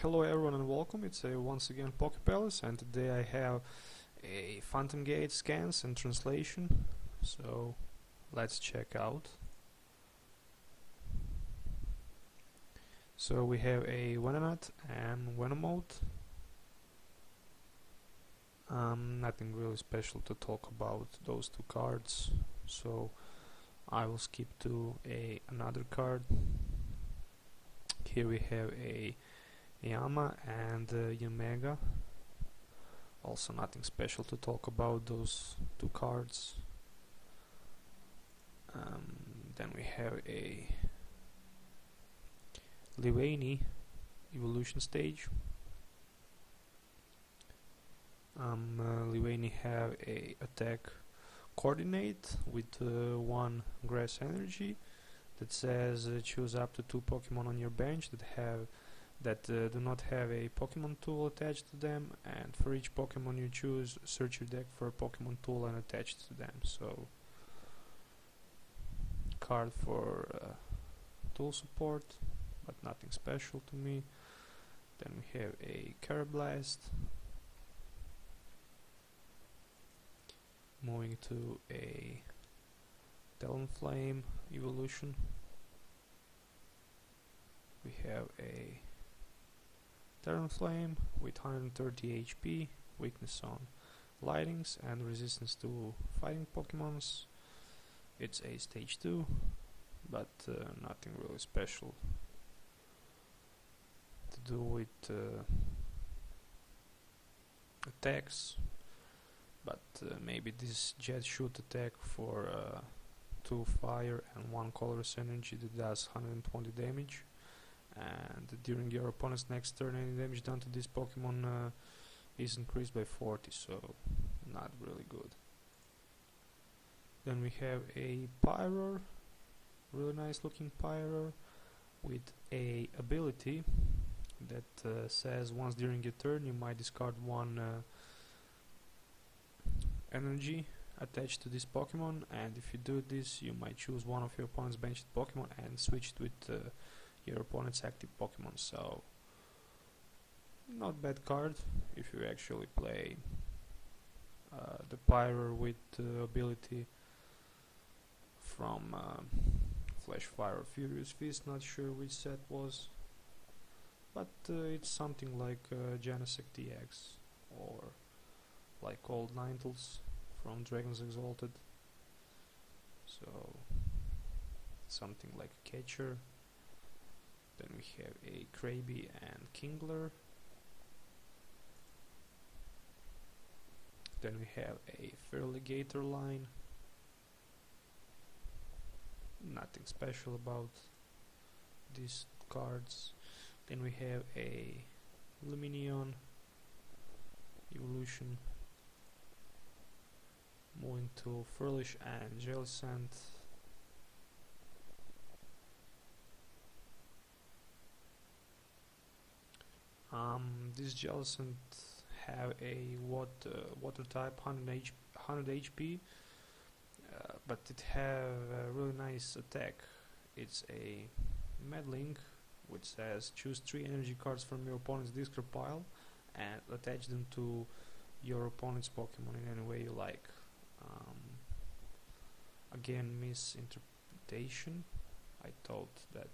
Hello everyone and welcome. It's once again Pokepalace, and today I have a Phantom Gate scans and translation. So let's check out. So we have a Venonat and Venomote. Nothing really special to talk about those two cards, so I will skip to another card. Here we have a Yama and Yamega. Also nothing special to talk about those two cards. Then we have a Livaini evolution stage. Livaini have a attack coordinate with 1 grass energy that says choose up to 2 Pokemon on your bench that do not have a Pokemon tool attached to them, and for each Pokemon you choose, search your deck for a Pokemon tool and attach it to them. So card for tool support, but nothing special to me. Then we have a Carablast. Moving to a Talonflame evolution. We have a Talonflame with 130 HP, weakness on lightnings and resistance to fighting Pokemons. It's a stage 2, but nothing really special to do with attacks. But maybe this Jet Shoot attack for 2 fire and 1 colorless energy that does 120 damage, and during your opponent's next turn any damage done to this Pokemon is increased by 40, so not really good. Then we have a Pyroar, really nice looking Pyroar with a ability that says once during your turn you might discard 1 energy attached to this Pokemon, and if you do this you might choose one of your opponent's benched Pokemon and switch it with your opponent's active Pokemon. So not bad card if you actually play the Pyroar with the ability from Flash Fire or Furious Fist, not sure which set was, but it's something like Genesect DX or like old Ninetales from Dragons Exalted, so something like a catcher. Then we have a Krabby and Kingler. Then we have a Feraligatr line. Nothing special about these cards. Then we have a Lumineon evolution. Moving to Furlish and Jellicent. This Jellicent have a water type, 100 HP, but it have a really nice attack. It's a Meddling, which says choose 3 energy cards from your opponent's discard pile and attach them to your opponent's Pokemon in any way you like. Again, misinterpretation. I thought that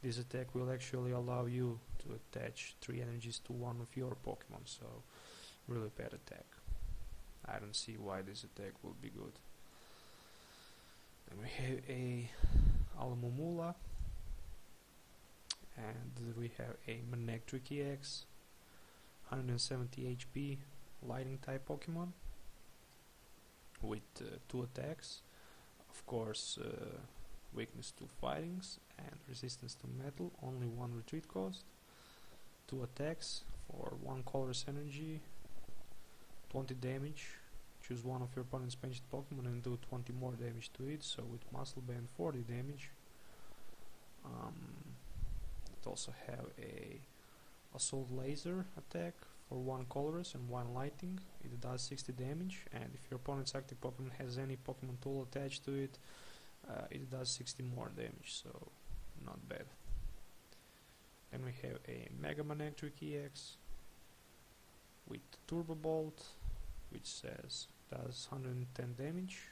this attack will actually allow you to attach 3 energies to one of your Pokemon, so really bad attack. I don't see why this attack will be good. Then we have a Alamomula, and we have a Manectric EX, 170 HP, Lightning type Pokemon with 2 attacks. Of course, weakness to fightings and resistance to metal, only 1 retreat cost, 2 attacks for 1 colorless energy, 20 damage. Choose one of your opponent's benched Pokemon and do 20 more damage to it, so with Muscle Band 40 damage. It also have a Assault Laser attack for 1 colorless and 1 lightning. It does 60 damage, and if your opponent's active Pokemon has any Pokemon tool attached to it, it does 60 more damage, so not bad. Then we have a Mega Manectric EX with Turbo Bolt, which says does 110 damage.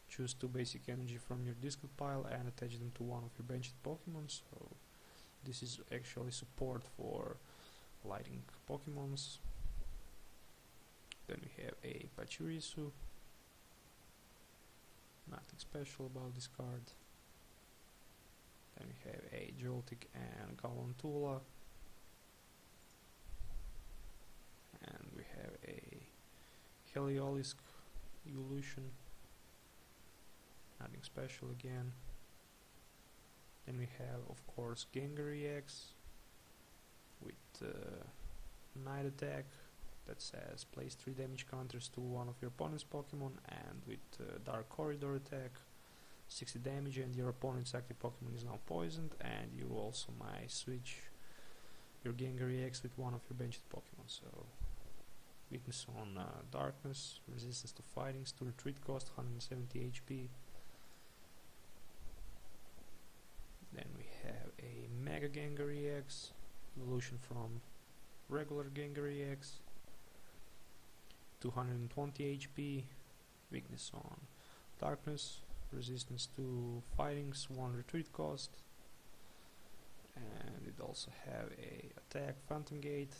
Choose 2 basic energy from your discard pile and attach them to one of your benched Pokemon. So this is actually support for lighting Pokemons. Then we have a Pachirisu. Nothing special about this card. Then we have a Joltik and Galvantula. And we have a Heliolisk Evolution. Nothing special again. Then we have, of course, Gengar EX with Night Attack that says place 3 damage counters to one of your opponent's Pokemon, and with Dark Corridor attack 60 damage, and your opponent's active Pokemon is now poisoned, and you also might switch your Gengar EX with one of your benched Pokemon. So weakness on darkness, resistance to fightings, to retreat cost 170 HP. Then we have a Mega Gengar EX, evolution from regular Gengar EX, 220 HP, weakness on darkness, resistance to fightings, 1 retreat cost, and it also have a attack Phantom Gate,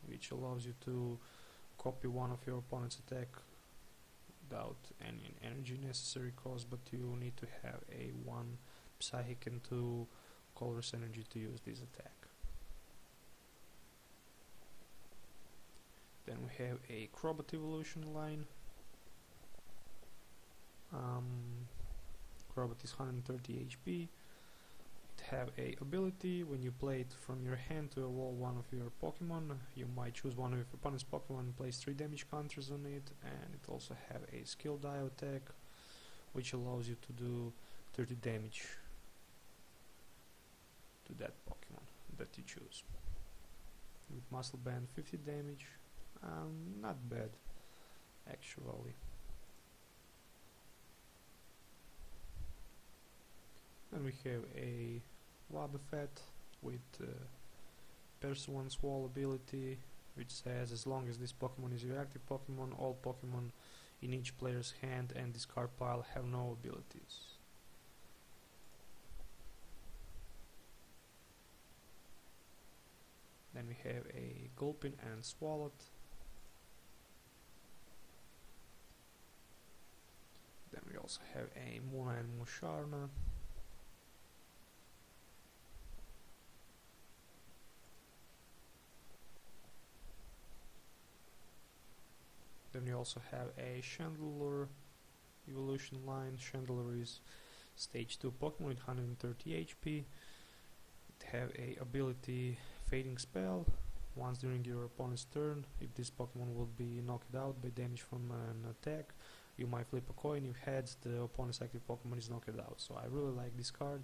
which allows you to copy one of your opponent's attack without any energy necessary cost, but you need to have a 1 Psychic and 2 Colress energy to use this attack. Then we have a Crobat evolution line. Crobat is 130 HP. It have a ability: when you play it from your hand to evolve one of your Pokemon, you might choose one of your opponent's Pokemon and place 3 damage counters on it, and it also have a skill dive attack, which allows you to do 30 damage to that Pokemon that you choose. With Muscle Band 50 damage, not bad actually. Then we have a Wobbuffet with Pursuance Wall ability, which says as long as this Pokemon is your active Pokemon, all Pokemon in each player's hand and discard pile have no abilities. Then we have a Gulpin and Swalot. Then we also have a Munna and Musharna. Then we also have a Chandelure evolution line. Chandelure is stage 2 Pokemon with 130 HP. It have a ability Fading Spell. Once during your opponent's turn, if this Pokemon will be knocked out by damage from an attack, you might flip a coin. If heads, the opponent's active Pokemon is knocked out. So I really like this card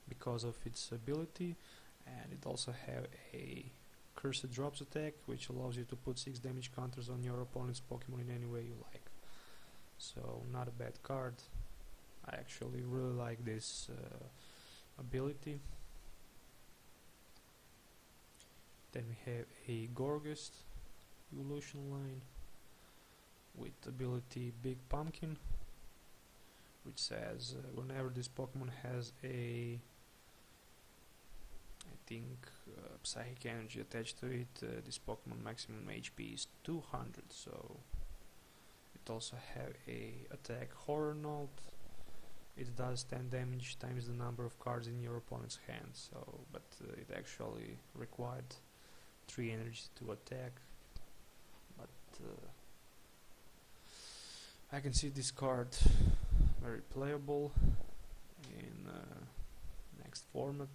because of its ability, and it also have a Cursed Drops attack, which allows you to put 6 damage counters on your opponent's Pokemon in any way you like. So not a bad card. I actually really like this ability. Then we have a Gorgest evolution line with ability Big Pumpkin, which says whenever this Pokemon has a Psychic energy attached to it, this Pokemon maximum HP is 200. So it also have a attack Horror Note. It does 10 damage times the number of cards in your opponent's hand. So, but it actually required 3 energy to attack. But I can see this card very playable in next format,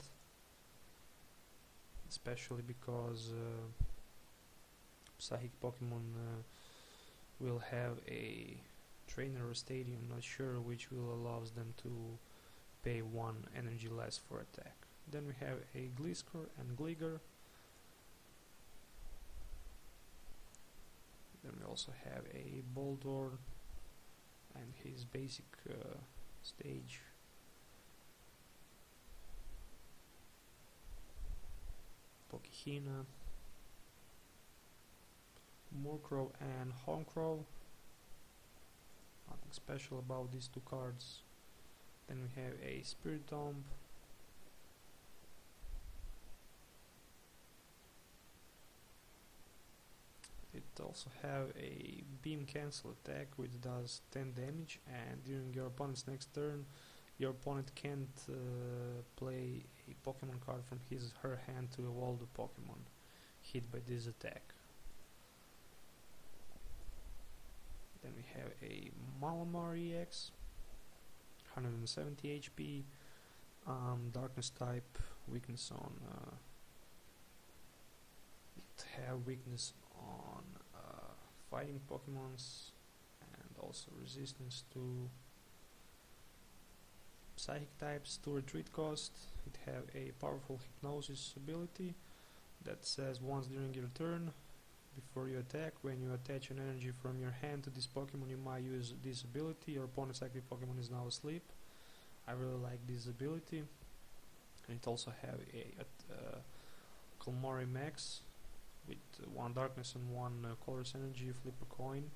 especially because Psychic Pokemon will have a trainer or stadium, not sure, which will allows them to pay 1 energy less for attack. Then we have a Gliscor and Gligar. Then we also have a Boldor and his basic stage. Hina, Murkrow and Horncrow. Nothing special about these two cards. Then we have a Spiritomb, it also have a beam cancel attack which does 10 damage, and during your opponent's next turn your opponent can't play a Pokemon card from his or her hand to evolve the Pokemon hit by this attack. Then we have a Malamar EX, 170 HP, darkness type, weakness on it have weakness on fighting Pokemons, and also resistance to psychic types, to retreat cost. It have a powerful hypnosis ability that says once during your turn, before you attack, when you attach an energy from your hand to this Pokemon, you might use this ability. Your opponent's active Pokemon is now asleep. I really like this ability. And it also have a Kalmari Max with 1 darkness and 1 colorless energy. You flip a coin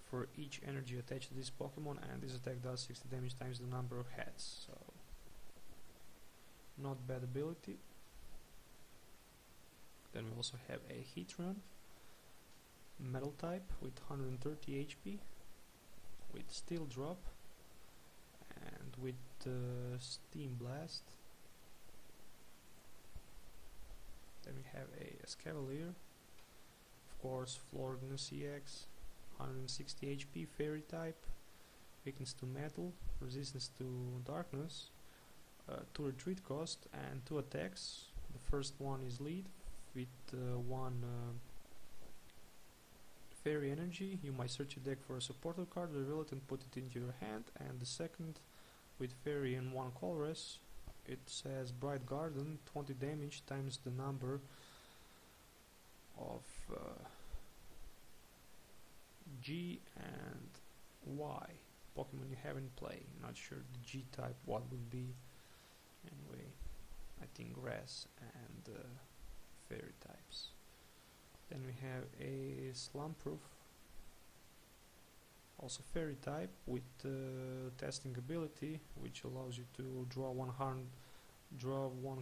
for each energy attached to this Pokemon, and this attack does 60 damage times the number of heads. So, not bad ability. Then we also have a Heatran, metal type with 130 HP, with Steel Drop, and with Steam Blast. Then we have a Escavalier, of course Florgnus EX, 160 HP, Fairy type, weakness to metal, resistance to darkness, 2 retreat cost, and 2 attacks. The first one is lead with 1 fairy energy. You might search your deck for a supporter card, reveal it and put it into your hand. And the second, with fairy and 1 colorless, it says Bright Garden, 20 damage times the number of G and Y Pokemon you have in play. Not sure the G type what would be. Anyway, I think grass and fairy types. Then we have a Slumproof, also fairy type with testing ability, which allows you to draw 1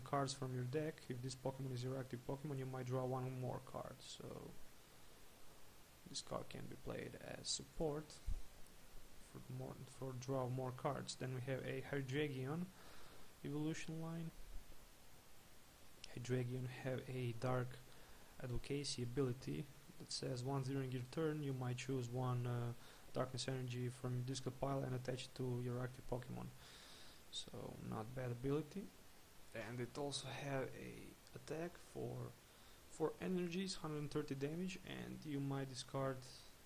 cards from your deck. If this Pokemon is your active Pokemon, you might draw 1 more card. So this card can be played as support for draw more cards. Then we have a Hydreigon evolution line. Hydreigon have a dark advocacy ability that says once during your turn you might choose 1 darkness energy from your discard pile and attach it to your active Pokemon. So not bad ability. And it also have a attack for 4 energies, 130 damage, and you might discard,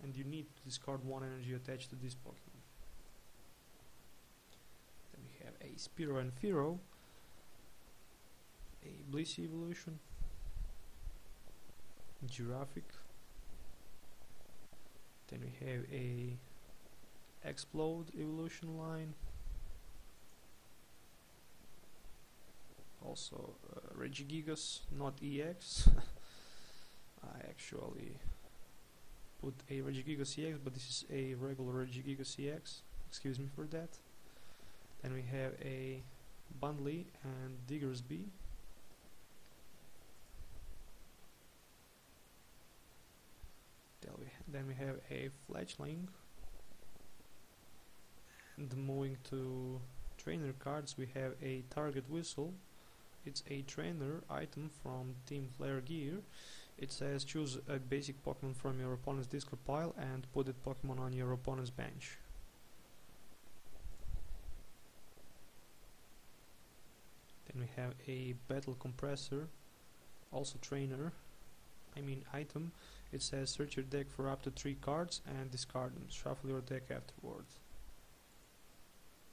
and you need to discard 1 energy attached to this Pokemon. Then we have a Spearow and Fearow, a Blissey evolution, Giraffic. Then we have a Explode evolution line, also Regigigas, not EX. I actually put a Regigigas EX, but this is a regular Regigigas EX. Excuse me for that. Then we have a Bundley and Diggersby. Then we have a Fletchling. And moving to trainer cards, we have a Target Whistle. It's a trainer item from Team Flare Gear. It says choose a basic Pokemon from your opponent's discard pile and put that Pokemon on your opponent's bench. Then we have a Battle Compressor, also trainer, item. It says search your deck for up to 3 cards and discard them. Shuffle your deck afterwards.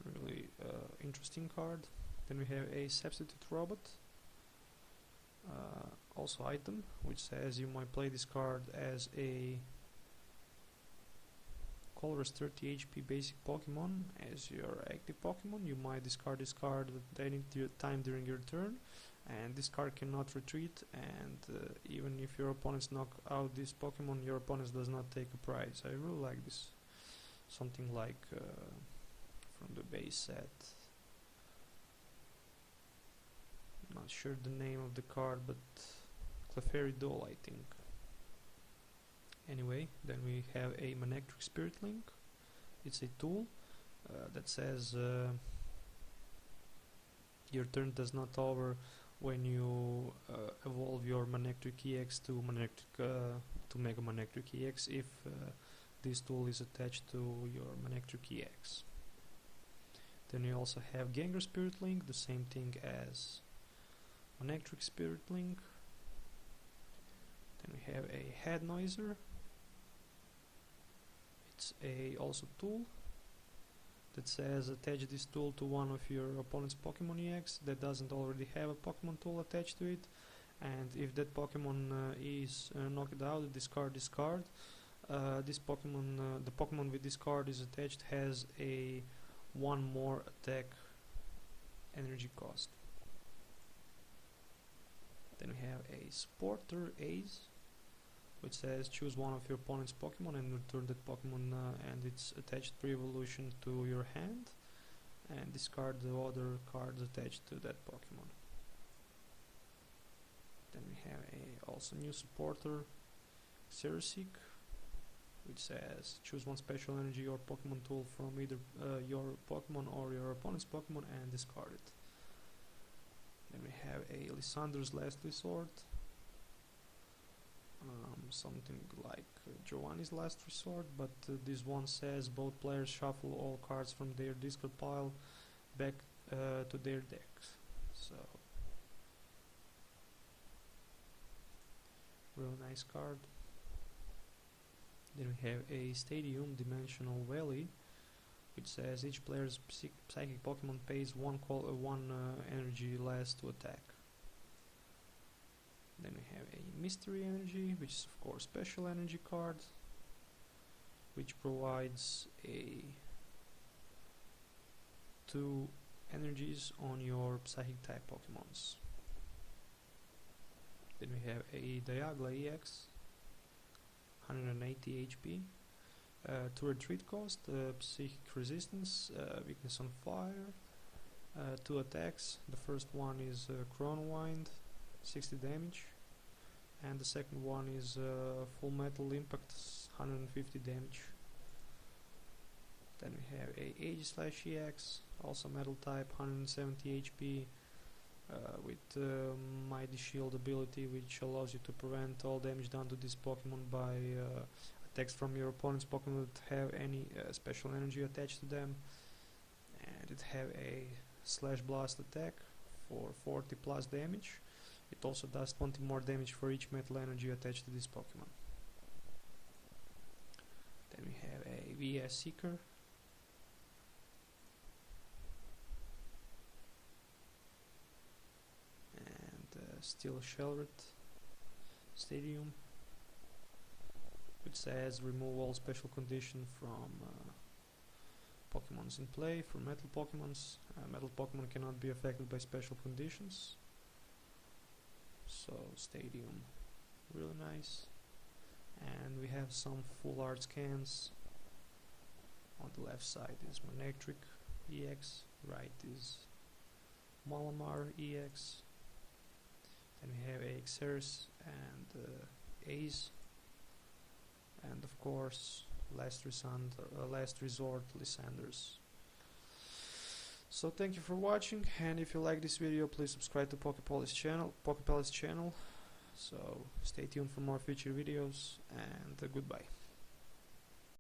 Really interesting card. Then we have a Substitute Robot, also item, which says you might play this card as a colorless 30 HP basic Pokemon as your active Pokemon. You might discard this card at any time during your turn, and this card cannot retreat, and even if your opponents knock out this Pokemon, your opponents does not take a prize. I really like this. Something like from the base set. Not sure the name of the card, but Clefairy Doll, I think. Anyway, then we have a Manectric Spirit Link. It's a tool that says your turn does not over when you evolve your Manectric EX to Mega Manectric EX if this tool is attached to your Manectric EX. Then you also have Gengar Spirit Link, the same thing as Manectric Spirit Link. Then we have a Head Noiser. It's a also tool that says attach this tool to one of your opponent's Pokemon EX that doesn't already have a Pokemon tool attached to it, and if that Pokemon is knocked out, discard this card. This Pokemon, the Pokemon with this card is attached, has a 1 more attack energy cost. Then we have a Supporter Ace, which says choose one of your opponent's Pokemon and return that Pokemon and its attached pre-evolution to your hand, and discard the other cards attached to that Pokemon. Then we have a also new supporter, Xerosic, which says choose one special energy or Pokemon tool from either your Pokemon or your opponent's Pokemon and discard it. Then we have a Lysander's Last Resort, something like Giovanni's Last Resort, but this one says both players shuffle all cards from their discard pile back to their decks. So, real nice card. Then we have a Stadium Dimensional Valley, which says each player's psychic Pokemon pays one energy less to attack. Then we have a Mystery Energy, which is of course special energy card, which provides a 2 energies on your psychic type Pokemons. Then we have a Dialga EX, 180 HP, 2 retreat cost, psychic resistance, weakness on fire, 2 attacks. The first one is Chrono Wind, 60 damage, and the second one is Full Metal Impact, 150 damage. Then we have a Aegislash-EX, also metal type, 170 HP, with Mighty Shield ability, which allows you to prevent all damage done to this Pokemon by attacks from your opponent's Pokemon that have any special energy attached to them. And it have a Slash Blast attack for 40 plus damage. It also does 20 more damage for each metal energy attached to this Pokemon. Then we have a VS Seeker, and Steel Shelret Stadium, which says remove all special condition from Pokemons in play. For metal Pokemons, metal Pokemon cannot be affected by special conditions. So Stadium, really nice. And we have some full art scans. On the left side is Manectric EX, right is Malamar EX. Then we have Xerus and Ace, and of course last resort Lysanders. So thank you for watching, and if you like this video, please subscribe to Pokepolis channel. So stay tuned for more future videos, and goodbye.